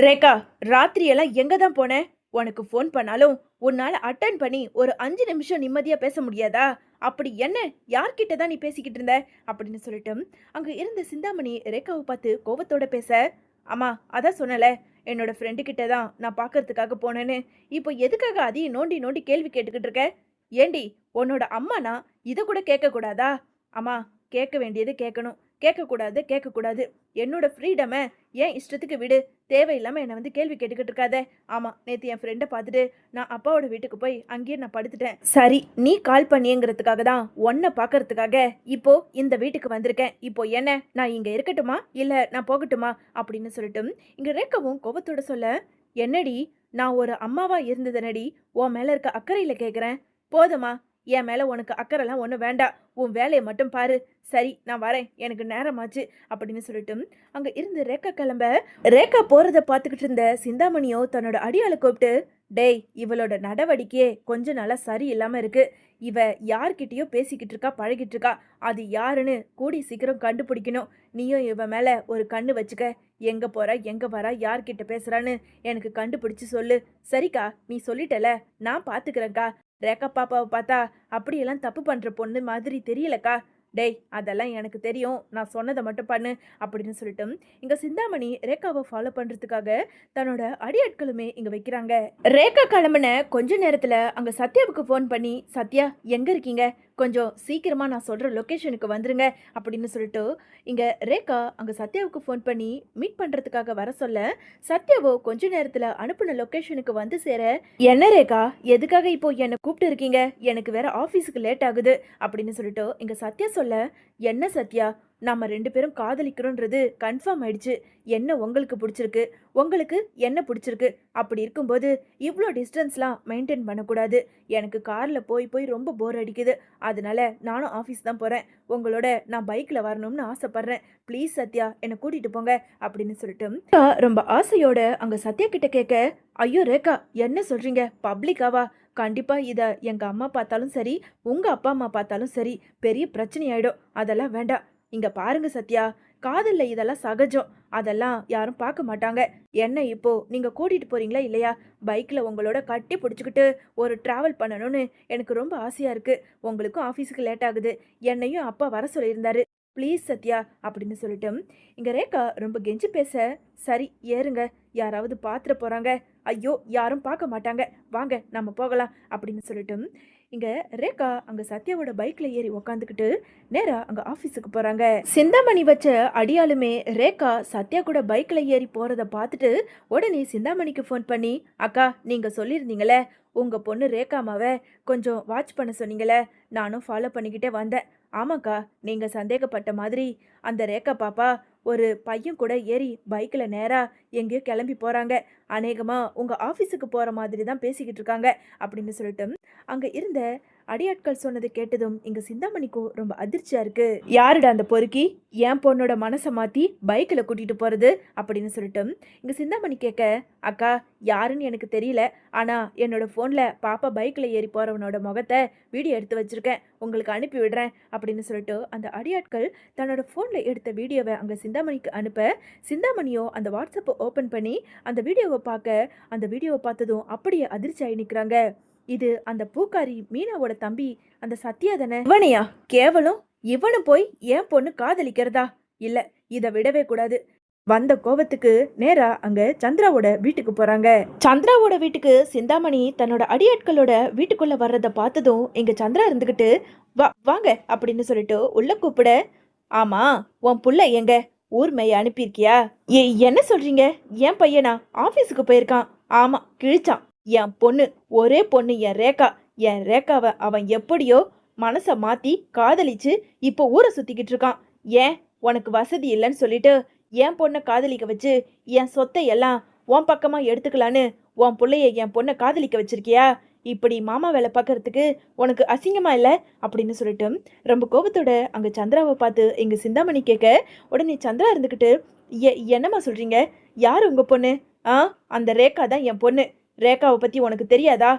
ரேகா, ராத்திரியெல்லாம் எங்க தான் போன? உனக்கு ஃபோன் பண்ணாலும் உன்னால அட்டன் பண்ணி ஒரு 5 நிமிஷம் நிம்மதியா பேச முடியாதா? அப்படி என்ன? யார்கிட்ட தான் நீ பேசிக்கிட்டு இருந்த? அப்படின்னு சொல்லிட்டு அங்க இருந்த சிந்தாமணி ரேகாவை பார்த்து கோவத்தோட பேச, அம்மா அதான் சொன்னல, என்னோட ஃப்ரெண்டு கிட்ட தான் நான் பார்க்கறதுக்காக போனேன்னு. இப்போ எதுக்காக அதையும் நோண்டி நோண்டி கேள்வி கேட்டுக்கிட்டு இருக்க? ஏண்டி, உன்னோட அம்மானா இத கூட கேட்க கூடாதா? அம்மா, கேட்க வேண்டியது கேட்கணும், கேட்கக்கூடாது கேட்கக்கூடாது. என்னோட ஃப்ரீடம ஏன் இஷ்டத்துக்கு விடு. தேவையில்லாம என்னை வந்து கேள்வி கேட்டுக்கிட்டு இருக்காத. ஆமா, நேத்து என் ஃப்ரெண்டை பார்த்துட்டு நான் அப்பாவோட வீட்டுக்கு போய் அங்கேயே நான் படுத்துட்டேன். சரி, நீ கால் பண்ணியங்கிறதுக்காக தான் உன்னை பார்க்கறதுக்காக இப்போ இந்த வீட்டுக்கு வந்திருக்கேன். இப்போ என்ன, நான் இங்க இருக்கட்டுமா இல்ல நான் போகட்டுமா அப்படின்னு சொல்லிட்டு இங்க ரேக்கவும் கோபத்தோட சொல்ல, என்னடி, நான் ஒரு அம்மாவா இருந்ததுனடி உன் மேல இருக்க அக்கறையில கேக்குறேன். போதுமா, என் மேல உனக்கு அக்கறைலாம் ஒன்றும் வேண்டாம். உன் வேலையை மட்டும் பாரு. சரி, நான் வரேன், எனக்கு நேரமாச்சு அப்படின்னு சொல்லிட்டு அங்க இருந்து ரேகா கிளம்ப, ரேகா போறத பார்த்துக்கிட்டு இருந்த சிந்தாமணியோ தன்னோட அடியாளை கூப்பிட்டு, டேய், இவளோட நடவடிக்கையே கொஞ்சம் நாளா சரியில்லாம இருக்கு. இவ யார்கிட்டயோ பேசிக்கிட்டு இருக்கா, பழகிட்டு இருக்கா. அது யாருன்னு கூடி சீக்கிரம் கண்டுபிடிக்கணும். நீயும் இவ மேல ஒரு கண்ணு வச்சுக்க. எங்க போறா, எங்க வரா, யார்கிட்ட பேசுறான்னு எனக்கு கண்டுபிடிச்சு சொல்லு. சரிக்கா, நீ சொல்லிட்டல, நான் பாத்துக்கிறேன்க்கா. ரேகா பாப்பாவை பார்த்தா அப்படியெல்லாம் தப்பு பண்ற பொண்ணு மாதிரி தெரியலக்கா. டேய், அதெல்லாம் எனக்கு தெரியும், நான் சொன்னதை மட்டும் பண்ணு அப்படின்னு சொல்லிட்டு இங்க சிந்தாமணி ரேகாவை ஃபாலோ பண்றதுக்காக தன்னோட அடியாட்களுமே இங்க வைக்கிறாங்க. ரேகா கிளம்புன கொஞ்ச நேரத்துல அங்க சத்யாவுக்கு ஃபோன் பண்ணி, சத்யா எங்க இருக்கீங்க, கொஞ்சம் சீக்கிரமா நான் சொல்ற லொகேஷனுக்கு வந்துருங்க அப்படின்னு சொல்லிட்டு இங்க ரேகா அங்க சத்யாவுக்கு ஃபோன் பண்ணி மீட் பண்றதுக்காக வர சொல்ல, சத்யாவோ கொஞ்ச நேரத்துல அனுப்புன லொகேஷனுக்கு வந்து சேர, என்ன ரேகா, எதுக்காக இப்போ என்ன கூப்பிட்டு இருக்கீங்க, எனக்கு வேற ஆஃபீஸுக்கு லேட் ஆகுது அப்படின்னு சொல்லிட்டு இங்க சத்யா சொல்ல, என்ன சத்யா, நம்ம 2 பேரும் காதலிக்கிறோன்றது கன்ஃபார்ம் ஆயிடுச்சு. என்ன உங்களுக்கு பிடிச்சிருக்கு, உங்களுக்கு என்ன பிடிச்சிருக்கு. அப்படி இருக்கும்போது இவ்வளோ டிஸ்டன்ஸ்லாம் மெயின்டைன் பண்ணக்கூடாது. எனக்கு காரில் போய் போய் ரொம்ப போர் அடிக்குது. அதனால நானும் ஆஃபீஸ் தான் போகிறேன். உங்களோட நான் பைக்கில் வரணும்னு ஆசைப்பட்றேன். ப்ளீஸ் சத்யா, என்னை கூட்டிகிட்டு போங்க அப்படின்னு சொல்லிட்டு ரொம்ப ஆசையோட அங்கே சத்யா கிட்ட கேட்க, ஐயோ ரேகா, என்ன சொல்கிறீங்க, பப்ளிக்காவா? கண்டிப்பாக இதை எங்கள் அம்மா பார்த்தாலும் சரி, உங்கள் அப்பா அம்மா பார்த்தாலும் சரி, பெரிய பிரச்சனை ஆயிடும். அதெல்லாம் வேண்டாம். இங்க பாருங்க சத்யா, காதல்ல இதெல்லாம் சகஜம். அதெல்லாம் யாரும் பார்க்க மாட்டாங்க. என்ன இப்போ நீங்க கூட்டிட்டு போறீங்களா இல்லையா? பைக்ல உங்களோட கட்டி பிடிச்சிக்கிட்டு ஒரு டிராவல் பண்ணணும்னு எனக்கு ரொம்ப ஆசையா இருக்கு. உங்களுக்கும் ஆஃபீஸுக்கு லேட் ஆகுது. என்னையும் அப்பா வர சொல்லியிருந்தாரு. ப்ளீஸ் சத்யா அப்படின்னு சொல்லிட்டு இங்க ரேகா ரொம்ப கெஞ்சி பேச, சரி ஏறுங்க, யாராவது பாத்துற போறாங்க. ஐயோ, யாரும் பார்க்க மாட்டாங்க, வாங்க நம்ம போகலாம் அப்படின்னு சொல்லிட்டு இங்க ரேகா அங்க சத்யாவோட பைக்ல ஏறி உக்காந்துக்கிட்டு நேரா அங்க ஆபீஸுக்கு போறாங்க. சிந்தாமணி வச்ச அடியாலுமே ரேகா சத்யா கூட பைக்ல ஏறி போறத பார்த்துட்டு உடனே சிந்தாமணிக்கு ஃபோன் பண்ணி, அக்கா, நீங்க சொல்லியிருந்தீங்களே உங்க பொண்ணு ரேகாமாவை கொஞ்சம் வாட்ச் பண்ண சொன்னீங்களே, நானும் ஃபாலோ பண்ணிக்கிட்டே வந்தேன். ஆமாக்கா, நீங்க சந்தேகப்பட்ட மாதிரி அந்த ரேகா பாப்பா ஒரு பையன் கூட ஏறி பைக்ல நேரா எங்கேயோ கிளம்பி போறாங்க. அநேகமா உங்க ஆபீஸுக்கு போற மாதிரி தான் பேசிக்கிட்டு இருக்காங்க அப்படின்னு சொல்லிட்டு அங்க இருந்த அடியாட்கள் சொன்னதை கேட்டதும் இங்க சிந்தாமணிக்கும் ரொம்ப அதிர்ச்சியா இருக்கு. யாருடா அந்த பொறுக்கி என் பொண்ணோட மனசை மாத்தி பைக்கில் கூட்டிட்டு போறது அப்படின்னு சொல்லிட்டு இங்க சிந்தாமணி கேட்க, அக்கா, யாருன்னு எனக்கு தெரியல, ஆனா என்னோட போன்ல பாப்பா பைக்ல ஏறி போறவனோட முகத்தை வீடியோ எடுத்து வச்சிருக்கேன், உங்களுக்கு அனுப்பி விடுறேன் அப்படின்னு சொல்லிட்டு அந்த அடியாட்கள் தன்னோட போன்ல எடுத்த வீடியோவை அங்க சிந்தாமணிக்கு அனுப்ப, சிந்தாமணியோ அந்த வாட்ஸ்அப்பை ஓபன் பண்ணி அந்த வீடியோவை பார்க்க, அந்த வீடியோவை பார்த்ததும் அப்படியே அதிர்ச்சி ஆகி நிற்கிறாங்க. இது அந்த பூக்காரி மீனாவோட தம்பி அந்த சத்யா தானே? இவனையா கேவலம், இவனு போய் என் பொண்ணு காதலிக்கிறதா? இல்ல, இதை விடவே கூடாது. வந்த கோவத்துக்கு நேரா அங்க சந்திராவோட வீட்டுக்கு போறாங்க. சந்திராவோட வீட்டுக்கு சிந்தாமணி தன்னோட அடியாட்களோட வீட்டுக்குள்ள வர்றத பார்த்ததும் இங்க சந்திரா இருந்துகிட்டு, வாங்க அப்படின்னு சொல்லிட்டு உள்ள கூப்பிட, ஆமா, உன் புள்ள எங்க, ஊர் மேய அனுப்பியிருக்கியா? என்ன சொல்றீங்க? என் பையனா ஆபீஸுக்கு போயிருக்கான். ஆமா, கிழிச்சான். என் பொண்ணு, ஒரே பொண்ணு, என் ரேகாவை அவன் எப்படியோ மனசை மாத்தி காதலிச்சு இப்போ ஊரை சுத்திக்கிட்டு இருக்கான். ஏன், உனக்கு வசதி இல்லைன்னு சொல்லிட்டு என் பொண்ணை காதலிக்க வச்சு என் சொத்தை எல்லாம் உன் பக்கமா எடுத்துக்கலான்னு உன் பிள்ளைய என் பொண்ணை காதலிக்க வச்சிருக்கியா? இப்படி மாமா வேலை பார்க்கறதுக்கு உனக்கு அசிங்கமா இல்லை அப்படின்னு சொல்லிட்டு ரொம்ப கோபத்தோட அங்க சந்திராவை பார்த்து இங்க சிந்தாமணி கேட்க, உடனே சந்திரா இருந்துக்கிட்டு, என்னம்மா சொல்றீங்க, யார் உங்க பொண்ணு? அந்த ரேகா தான் என் பொண்ணு. ரேகாவை பத்தி உனக்கு தெரியாதா?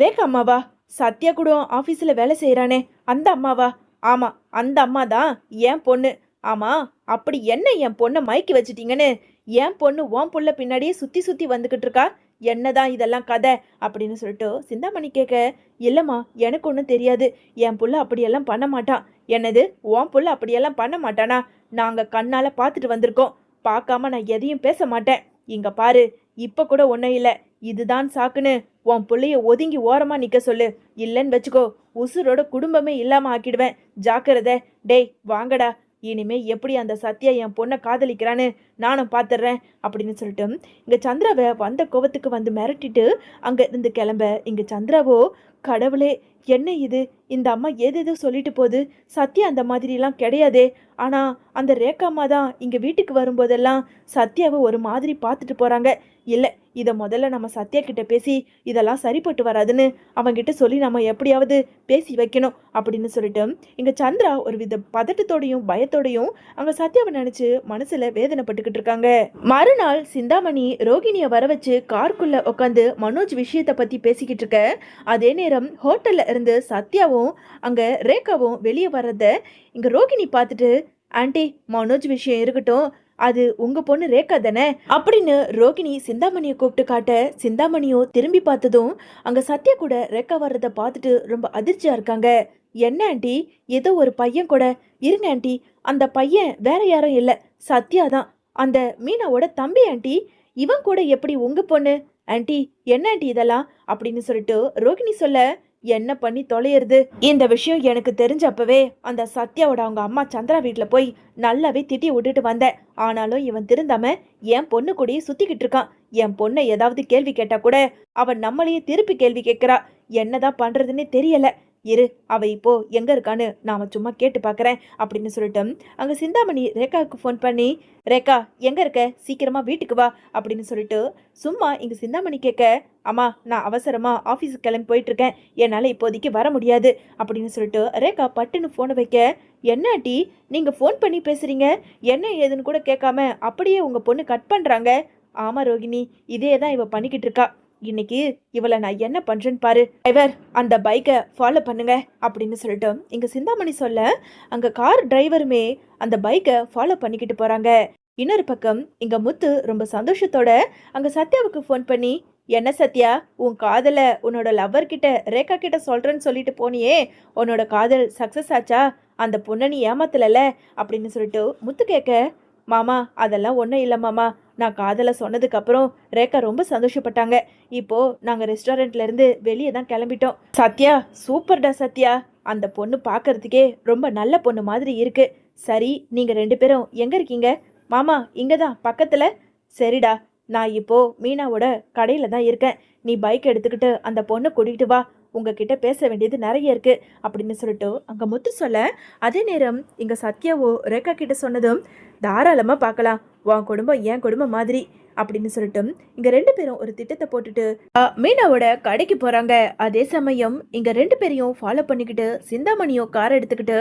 ரேகா அம்மாவா? சத்யா கூட ஆபீஸ்ல வேலை செய்யறானே அந்த அம்மாவா? ஆமா, அந்த அம்மா தான் என் பொண்ணு. ஆமா, அப்படி என்ன என் பொண்ணை மயக்கி வச்சிட்டீங்கன்னு என் பொண்ணு உன் புள்ள பின்னாடியே சுத்தி சுத்தி வந்துகிட்டு இருக்கா, என்னதான் இதெல்லாம் கதை அப்படின்னு சொல்லிட்டு சிந்தாமணி கேட்க, இல்லம்மா எனக்கு ஒன்றும் தெரியாது, என் புள்ள அப்படியெல்லாம் பண்ண மாட்டான். என்னது, உன் புள்ள அப்படியெல்லாம் பண்ண மாட்டானா? நாங்க கண்ணால பார்த்துட்டு வந்திருக்கோம், பார்க்காம நான் எதையும் பேச மாட்டேன். இங்க பாரு, இப்ப கூட ஒன்றும் இல்லை, இதுதான் சாக்குன்னு உன் புள்ளைய ஒதுங்கி ஓரமா நிக்க சொல்லு, இல்லைன்னு வச்சுக்கோ உசுரோட குடும்பமே இல்லாம ஆக்கிடுவேன், ஜாக்கிரதை. டேய் வாங்கடா, இனிமே எப்படி அந்த சத்யா என் பொண்ணை காதலிக்கிறான்னு நானும் பார்த்துட்றேன் அப்படின்னு சொல்லிட்டு இங்கே சந்திராவை வந்த கோவத்துக்கு வந்து மிரட்டிட்டு அங்கே இருந்து கிளம்ப, இங்கே சந்திராவோ கடவுளே என்ன இது, இந்த அம்மா ஏதேதோ சொல்லிட்டு போகுது, சத்யா அந்த மாதிரிலாம் கிடையாதே. ஆனால் அந்த ரேகாம்மா தான் இங்கே வீட்டுக்கு வரும்போதெல்லாம் சத்யாவை ஒரு மாதிரி பார்த்துட்டு போகிறாங்க. இல்லை, இதை முதல்ல நம்ம சத்யா கிட்ட பேசி இதெல்லாம் சரிப்பட்டு வராதுன்னு அவங்கிட்ட சொல்லி நம்ம எப்படியாவது பேசி வைக்கணும் அப்படின்னு சொல்லிட்டு இங்கே சந்திரா ஒரு வித பதட்டத்தோடையும் பயத்தோடையும் அங்கே சத்யாவை நினச்சி மனசில் வேதனைப்பட்டுக்கிட்டு இருக்காங்க. மறுநாள் சிந்தாமணி ரோகிணியை வர வச்சு காருக்குள்ளே உட்காந்து மனோஜ் விஷயத்தை பற்றி பேசிக்கிட்டு இருக்க, அதே நேரம் ஹோட்டலில் இருந்து சத்யாவும் அங்கே ரேகாவும் வெளியே வர்றத இங்கே ரோகிணி பார்த்துட்டு, ஆண்டி மனோஜ் விஷயம் இருக்கட்டும், அது உங்க பொண்ணு ரேகா தானே அப்படின்னு ரோகிணி சிந்தாமணியை கூப்பிட்டு காட்ட, சிந்தாமணியோ திரும்பி பார்த்ததும் அங்க சத்யா கூட ரேகா வர்றதை பார்த்துட்டு ரொம்ப அதிர்ச்சியா இருக்காங்க. என்ன ஆண்டி, ஏதோ ஒரு பையன் கூட இருங்க ஆண்டி, அந்த பையன் வேற யாரும் இல்லை, சத்யா தான், அந்த மீனாவோட தம்பி ஆண்டி, இவன் கூட எப்படி உங்க பொண்ணு? ஆண்டி என்ன ஆண்டி இதெல்லாம் அப்படின்னு சொல்லிட்டு ரோகிணி சொல்ல, என்ன பண்ணி தொலையிறது, இந்த விஷயம் எனக்கு தெரிஞ்சப்பவே அந்த சத்யாவோட அவங்க அம்மா சந்திரா வீட்டில் போய் நல்லாவே திட்டி விட்டுட்டு வந்தேன். ஆனாலும் இவன் திருந்தாம என் பொண்ணு கூடயே சுத்திக்கிட்டு இருக்கான். என் பொண்ணை ஏதாவது கேள்வி கேட்டா கூட அவன் நம்மளையே திருப்பி கேள்வி கேட்கிறா. என்னதான் பண்றதுன்னே தெரியல. இரு, அவ இப்போ எங்க இருக்கான்னு நாம சும்மா கேட்டு பார்க்கறேன் அப்படின்னு சொல்லிட்டு அங்க சிந்தாமணி ரேகாவுக்கு ஃபோன் பண்ணி, ரேகா எங்க இருக்க, சீக்கிரமா வீட்டுக்கு வா அப்படின்னு சொல்லிட்டு சும்மா இங்க சிந்தாமணி கேட்க, அம்மா நான் அவசரமா ஆஃபீஸுக்கு கிளம்பி போயிட்டு இருக்கேன், என்னால் இப்போதைக்கு வர முடியாது அப்படின்னு சொல்லிட்டு ரேகா பட்டுன்னு ஃபோனை வைக்க, என்ன ஆண்டி நீங்க ஃபோன் பண்ணி பேசுறீங்க, என்ன ஏதுன்னு கூட கேட்காம அப்படியே உங்க பொண்ணு கட் பண்றாங்க. ஆமா ரோகிணி, இதே தான் இவ பண்ணிக்கிட்டு இருக்கா. இன்னைக்கு இவளை நான் என்ன பண்றேன்னு பாரு, டிரைவர் அந்த பைக்கை ஃபாலோ பண்ணுங்க அப்படின்னு சொல்லிட்டு இங்க சிந்தாமணி சொல்ல, அங்க கார் டிரைவருமே அந்த பைக்கை ஃபாலோ பண்ணிக்கிட்டு போறாங்க. இன்னொரு பக்கம் இங்க முத்து ரொம்ப சந்தோஷத்தோட அங்க சத்யாவுக்கு ஃபோன் பண்ணி, என்ன சத்யா, உன் காதலை உன்னோட லவ்வர் கிட்ட ரேகா கிட்ட சொல்றேன்னு சொல்லிட்டு போனியே, உன்னோட காதல் சக்சஸ் ஆச்சா, அந்த பொண்ணை நீ ஏமாத்தல அப்படின்னு சொல்லிட்டு முத்து கேட்க, மாமா அதெல்லாம் ஒன்றும் இல்லை மாமா, நான் காதலை சொன்னதுக்கப்புறம் ரேகா ரொம்ப சந்தோஷப்பட்டாங்க. இப்போ நாங்கள் ரெஸ்டாரண்ட்லேருந்து வெளியே தான் கிளம்பிட்டோம். சத்யா சூப்பர்டா சத்யா, அந்த பொண்ணு பார்க்கறதுக்கே ரொம்ப நல்ல பொண்ணு மாதிரி இருக்கு. சரி, நீங்கள் 2 பேரும் எங்கே இருக்கீங்க? மாமா இங்கே தான் பக்கத்தில். சரிடா, நான் இப்போ மீனாவோட கடையில் தான் இருக்கேன், நீ பைக் எடுத்துக்கிட்டு அந்த பொண்ணை கூட்டிகிட்டு வா, உங்ககிட்ட பேச வேண்டியது நிறைய இருக்கு அப்படின்னு சொல்லிட்டு அங்கே முத்து சொல்ல, அதே நேரம் இங்கே சத்யாவோ ரேகா கிட்ட சொன்னதும், தாராளமாக பார்க்கலாம், உன் குடும்பம் என் குடும்பம் மாதிரி அப்படின்னு சொல்லிட்டு இங்க 2 பேரும் ஒரு திட்டத்தை போட்டுட்டு மீனாவோட கடைக்கு போறாங்க. அதே சமயம் இங்க 2 பேரையும் ஃபாலோ பண்ணிக்கிட்டு சிந்தாமணியும் கார் எடுத்துக்கிட்டு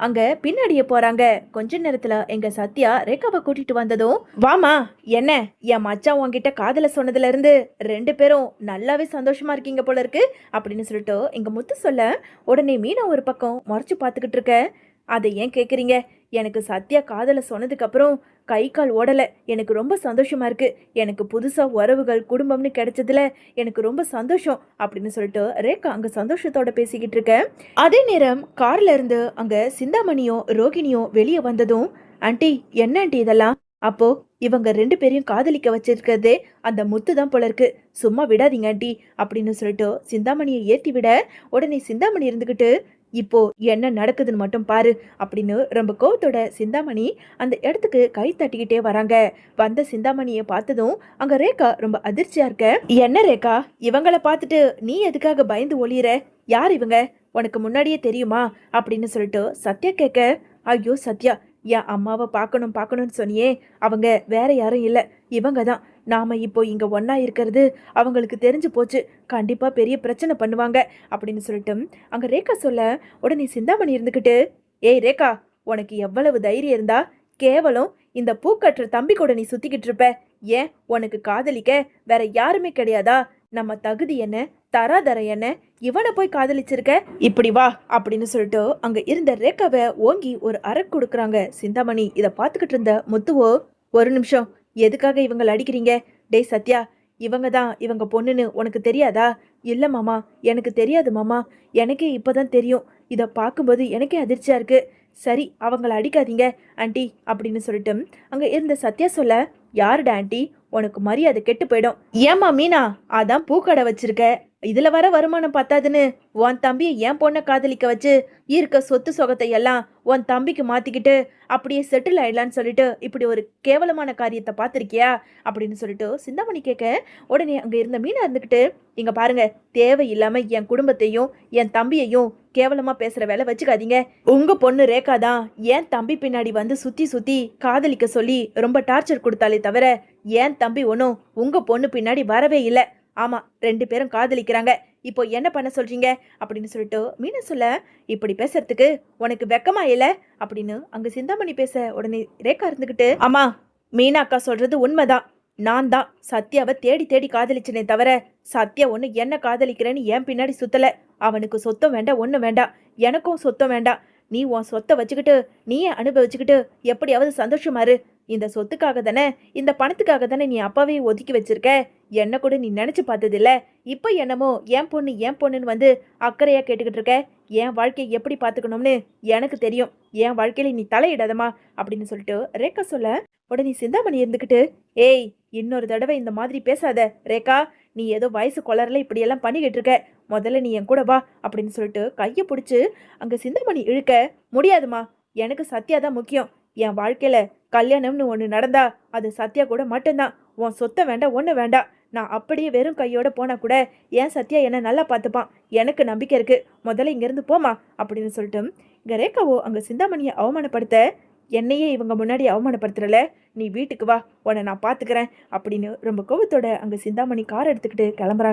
அங்க பின்னாடியே போறாங்க. கொஞ்ச நேரத்துல எங்க சத்யா ரேகாவை கூட்டிட்டு வந்ததும், வாமா என்ன என் மச்சான் உன்கிட்ட காதல சொன்னதுல இருந்து 2 பேரும் நல்லாவே சந்தோஷமா இருக்கீங்க போல இருக்கு அப்படின்னு சொல்லிட்டு எங்க முத்து சொல்ல, உடனே மீனா ஒரு பக்கம் மறைச்சு பார்த்துக்கிட்டு இருக்க, அதை ஏன் கேட்குறீங்க, எனக்கு சத்யா காதலை சொன்னதுக்கப்புறம் கை கால் ஓடலை, எனக்கு ரொம்ப சந்தோஷமா இருக்கு, எனக்கு புதுசாக உறவுகள் குடும்பம்னு கிடைச்சதுல எனக்கு ரொம்ப சந்தோஷம் அப்படின்னு சொல்லிட்டு ரேகா அங்கே சந்தோஷத்தோட பேசிக்கிட்டு இருக்க. அதே நேரம் கார்ல இருந்து அங்கே சிந்தாமணியும் ரோகிணியும் வெளியே வந்ததும், ஆண்டி என்ன ஆண்டி இதெல்லாம், அப்போ இவங்க 2 பேரையும் காதலிக்க வச்சிருக்கிறதே அந்த முத்து தான் போல இருக்கு, சும்மா விடாதீங்க ஆண்டி அப்படின்னு சொல்லிட்டு சிந்தாமணியை ஏற்றி விட, உடனே சிந்தாமணி இருந்துக்கிட்டு, இப்போ என்ன நடக்குதுன்னு மட்டும் பாரு அப்படின்னு ரொம்ப கோவத்தோட சிந்தாமணி அந்த இடத்துக்கு கை தட்டிக்கிட்டே வராங்க. வந்த சிந்தாமணியை பார்த்ததும் அங்க ரேகா ரொம்ப அதிர்ச்சியா இருக்க, என்ன ரேகா இவங்களை பார்த்துட்டு நீ எதுக்காக பயந்து ஒளியிற, யார் இவங்க, உனக்கு முன்னாடியே தெரியுமா அப்படின்னு சொல்லிட்டு சத்யா கேட்க, ஐயோ சத்யா, என் அம்மாவை பார்க்கணும்னு சொன்னியே, அவங்க வேற யாரும் இல்லை, இவங்க தான், நாம இப்போ இங்க ஒன்னா இருக்கிறது அவங்களுக்கு தெரிஞ்சு போச்சு, கண்டிப்பா பெரிய பிரச்சனை பண்ணுவாங்க அப்படின்னு சொல்லிட்டு அங்க ரேகா சொல்ல, உடனே சிந்தாமணி இருந்துக்கிட்டு, ஏய் ரேகா, உனக்கு எவ்வளவு தைரியம் இருந்தா கேவலம் இந்த பூக்கட்டுற தம்பி கூட நீ சுத்திக்கிட்டு இருப்ப, ஏன் உனக்கு காதலிக்க வேற யாருமே கிடையாதா, நம்ம தகுதி என்ன தராதர என்ன, இவனை போய் காதலிச்சிருக்க, இப்படி வா அப்படின்னு சொல்லிட்டு அங்க இருந்த ரேகாவை ஓங்கி ஒரு அறை கொடுக்குறாங்க சிந்தாமணி. இதை பார்த்துக்கிட்டு இருந்த முத்துவோ, ஒரு நிமிஷம் எதுக்காக இவங்களை அடிக்கிறீங்க? டேய் சத்யா, இவங்க தான் இவங்க பொண்ணுன்னு உனக்கு தெரியாதா? இல்ல மாமா, எனக்கு தெரியாது மாமா. எனக்கே இப்பதான் தெரியும். இதை பார்க்கும்போது எனக்கே அதிர்ச்சியா இருக்கு. சரி, அவங்கள அடிக்காதீங்க ஆண்டி அப்படின்னு சொல்லிட்டு அங்க இருந்த சத்யா சொல்ல, யாருடா ஆண்டி? உனக்கு மரியாதை கெட்டு போயிடும். ஏமா மீனா, அதான் பூக்கடை வச்சிருக்க, இதுல வர வருமானம் பத்தாதுன்னு உன் தம்பியை என் பொண்ணை காதலிக்க வச்சு இருக்க சொத்து சொகத்தை எல்லாம் உன் தம்பிக்கு மாத்திக்கிட்டு அப்படியே செட்டில் ஆயிடலான்னு சொல்லிட்டு இப்படி ஒரு கேவலமான காரியத்தை பார்த்திருக்கியா அப்படின்னு சொல்லிட்டு சிந்தாமணி கேட்க, உடனே அங்க இருந்த மீனா இருந்துக்கிட்டு, இங்க பாருங்க, தேவையில்லாம என் குடும்பத்தையும் என் தம்பியையும் கேவலமா பேசுற வேலை வச்சுக்காதீங்க. உங்க பொண்ணு ரேகா தான் என் தம்பி பின்னாடி வந்து சுத்தி சுத்தி காதலிக்க சொல்லி ரொம்ப டார்ச்சர் கொடுத்தாலே தவிர என் தம்பி ஒன்றும் உங்க பொண்ணு பின்னாடி வரவே இல்லை. ஆமா, 2 பேரும் காதலிக்கிறாங்க. இப்போ என்ன பண்ண சொல்றீங்க அப்படின்னு சொல்லிட்டு மீனா சொல்ல, இப்படி பேசுறதுக்கு உனக்கு வெக்கமா இல்ல அப்படின்னு அங்க சிந்தாமணி பேச, உடனே ரேகா இருந்துகிட்டு, ஆமா, மீனா அக்கா சொல்றது உண்மைதான். நான் தான் சத்யாவை தேடி தேடி காதலிச்சனே தவிர சத்யா ஒன்று என்ன காதலிக்கிறேன்னு என் பின்னாடி சுத்தல. அவனுக்கு சொத்தம் வேண்டாம், ஒன்றும் வேண்டாம், எனக்கும் சொத்தம் வேண்டாம். நீ உன் சொத்தை வச்சுக்கிட்டு நீயே அனுபவிச்சுக்கிட்டு எப்படியாவது சந்தோஷமா இரு. இந்த சொத்துக்காக தானே, இந்த பணத்துக்காக தானே நீ அப்பாவே ஒதுக்கி வச்சிருக்க. என்ன கூட நீ நினைச்சு பார்த்ததில்ல. இப்போ என்னமோ என் பொண்ணு என் பொண்ணுன்னு வந்து அக்கறையா கேட்டுக்கிட்டு இருக்க. என் வாழ்க்கையை எப்படி பார்த்துக்கணும்னு எனக்கு தெரியும். என் வாழ்க்கையில நீ தலையிடாதமா அப்படின்னு சொல்லிட்டு ரேகா சொல்ல, உடனே சிந்தாமணி இருந்துக்கிட்டு, ஏய், இன்னொரு தடவை இந்த மாதிரி பேசாத ரேகா. நீ ஏதோ வயசு கொளரில் இப்படியெல்லாம் பண்ணிக்கிட்டு இருக்க. முதல்ல நீ என் கூட வா அப்படின்னு சொல்லிட்டு கையை பிடிச்சி அங்கே சிந்தாமணி இழுக்க, முடியாதுமா, எனக்கு சத்யா தான் முக்கியம். என் வாழ்க்கையில கல்யாணம்னு ஒன்று நடந்தா அது சத்யா கூட மட்டும்தான். உன் சொத்தை வேண்டாம், ஒன்று வேண்டாம். நான் அப்படியே வெறும் கையோட போனா கூட என் சத்யா என்ன நல்லா பார்த்துப்பான். எனக்கு நம்பிக்கை இருக்கு. முதல்ல இங்கேருந்து போமா அப்படின்னு சொல்லிட்டு இங்கே ரேகாவோ அங்கே சிந்தாமணியை அவமானப்படுத்த, என்னையே இவங்க முன்னாடி அவமானப்படுத்துறல, நீ வீட்டுக்கு வா, உன்னை நான் பார்த்துக்கிறேன் அப்படின்னு ரொம்ப கோவத்தோட அங்கே சிந்தாமணி கார் எடுத்துக்கிட்டு கிளம்புறாங்க.